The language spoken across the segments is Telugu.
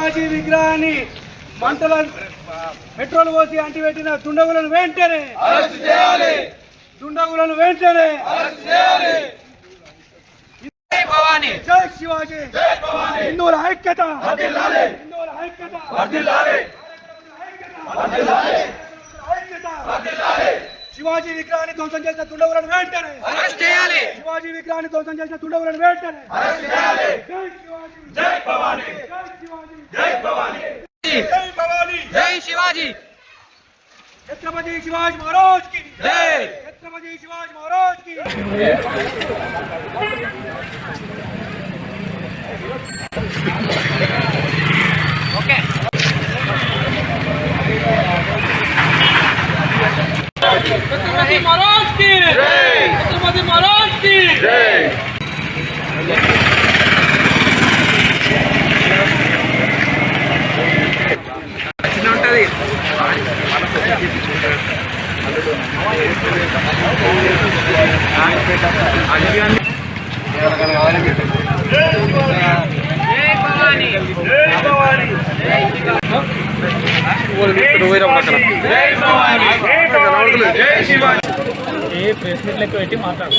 శివాజీ విగ్రహాన్ని మంటల పెట్రోల్ పోసి అంటిపెట్టిన దుండగులను వెంటనే అరెస్ట్ చేయాలి. దుండగులను వెంటనే అరెస్ట్ చేయాలి. జై భవానీ, జై శివాజీ, జై భవానీ. హిందువుల ఐక్యత వర్ధిల్లాలి, హిందువుల ఐక్యత వర్ధిల్లాలి, వర్ధిల్లాలి, ఐక్యత వర్ధిల్లాలి. శివాజీ విగ్రహాన్ని ధ్వంసం చేసిన దుండగులను వెంటనే అరెస్ట్ చేయాలి. శివాజీ విగ్రహాన్ని ధ్వంసం చేసిన దుండగులను వెంటనే అరెస్ట్ చేయాలి. జై శివాజీ, జై భవానీ, జై శివాజీ, జై భవానీ, జై భవానీ, జై శివాజీ. छत्रपति शिवाजी महाराज की जय, छत्रपति शिवाजी महाराज की ओके। छत्रपति महाराज की जय, छत्रपति महाराज की जय। ప్రెస్ మీట్ లెక్క పెట్టి మాట్లాడు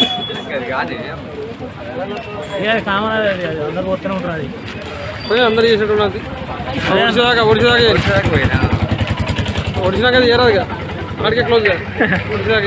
కామన్ అది అందరు పోతూనే ఉంటారు. అది అందరు చేసినట్టు ఒడిసినాక చేరాదుగా అక్కడికే క్లోజ్ ఒడిసినాక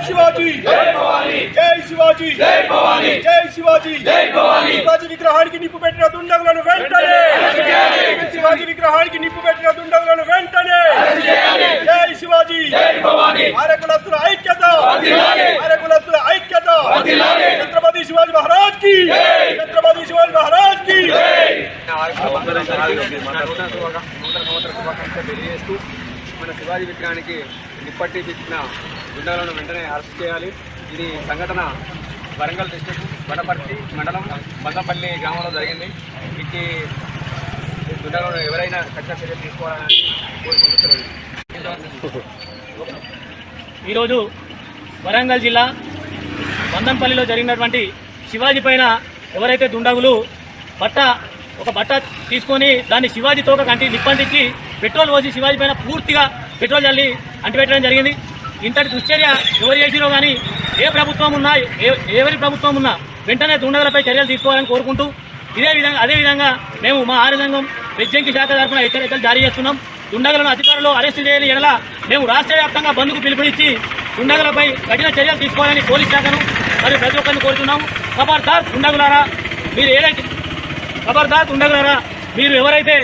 शिवाजी जय भवानी, जय शिवाजी, जय भवानी, जय शिवाजी, जय भवानी. शिवाजी విగ్రహానికి నిప్పు పెట్టిన దుండగులను వెంటనే అరెస్ట్ చేయాలి. శివాజీ విగ్రహానికి నిప్పు పెట్టిన దుండగులను వెంటనే అరెస్ట్ చేయాలి. జై శివాజీ, జై భవానీ. ఆరకులస్తుల ఐక్యత వర్ధిల్లాలి, ఆరకులస్తుల ఐక్యత వర్ధిల్లాలి. ఛత్రపతి శివాజీ మహారాజ్ కి జై, ఛత్రపతి శివాజీ మహారాజ్ కి జై. మన శివాజీ విగ్రహానికి నిప్పట్టి పెట్టిన గుండాలను వెంటనే అరెస్ట్ చేయాలి. ఇది సంఘటన వరంగల్ డిస్ట్రిక్ట్ వనపర్తి మండలం బందపల్లి గ్రామంలో జరిగింది. వీటి గుండాలను ఎవరైనా కఠిన చర్యలు తీసుకోవాలని కోరుకుంటున్నారు. ఈరోజు వరంగల్ జిల్లా బందంపల్లిలో జరిగినటువంటి శివాజీ పైన ఎవరైతే దుండగులు ఒక బట్ట తీసుకొని దాన్ని శివాజీ తోక కంటి నిప్పంటించి పెట్రోల్ పోసి శివాజీ పైన పూర్తిగా పెట్రోల్ చల్లి అంటిపెట్టడం జరిగింది. ఇంతటి దుశ్చర్య ఎవరు చేసినో కానీ ఎవరి ప్రభుత్వం ఉన్నా వెంటనే దుండగులపై చర్యలు తీసుకోవాలని కోరుకుంటూ అదేవిధంగా మేము మా ఆరోగ్యం వెజ్జంకి శాఖ తరఫున హెచ్చరికలు జారీ చేస్తున్నాం. దుండగులను అధికారులు అరెస్టు చేయని ఎడల మేము రాష్ట్ర వ్యాప్తంగా బంద్కు పిలుపునిచ్చి దుండగులపై కఠిన చర్యలు తీసుకోవాలని పోలీస్ శాఖను మరియు ప్రతి ఒక్కరిని కోరుతున్నాము. ఖబర్దార్ దుండగులారా, మీరు ఎవరైతే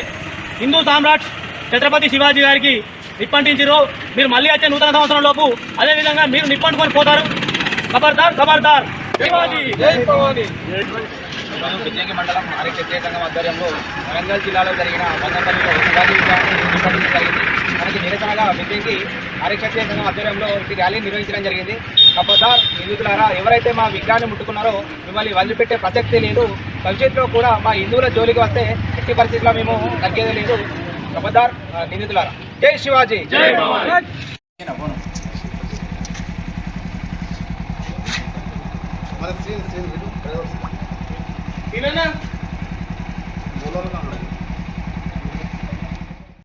హిందూ సామ్రాట్ ఛత్రపతి శివాజీ గారికి నిప్పంటించారో మీరు మళ్ళీ వచ్చే నూతన సంవత్సరం లోపు అదేవిధంగా మీరు నిప్పంటుకొని పోతారు. ఖబర్దార్, ఖబర్దార్. శివాజీ జై భవానీ. విజయంగి మండలం ఆరోగ్య సంఘం ఆధ్వర్యంలో వరంగల్ జిల్లాలో జరిగిన బందపల్లిలో శివాజీ విగ్రహాన్ని నిప్పటించడం జరిగింది. మనకి నిరసనగా విజయంగి ఆరోగ్య సంఘం ఆధ్వర్యంలో ఈ ర్యాలీ నిర్వహించడం జరిగింది. ఖబర్దార్ నిందితులారా, ఎవరైతే మా విగ్రహాన్ని ముట్టుకున్నారో మిమ్మల్ని వదిలిపెట్టే ప్రసక్తే లేదు. భవిష్యత్తులో కూడా మా హిందువుల జోలికి వస్తే ఎట్టి పరిస్థితుల్లో మేము తగ్గేదే లేదు. ఖబర్దార్ నిందితులారా. జై శివాజీ, జై భవానీ. మన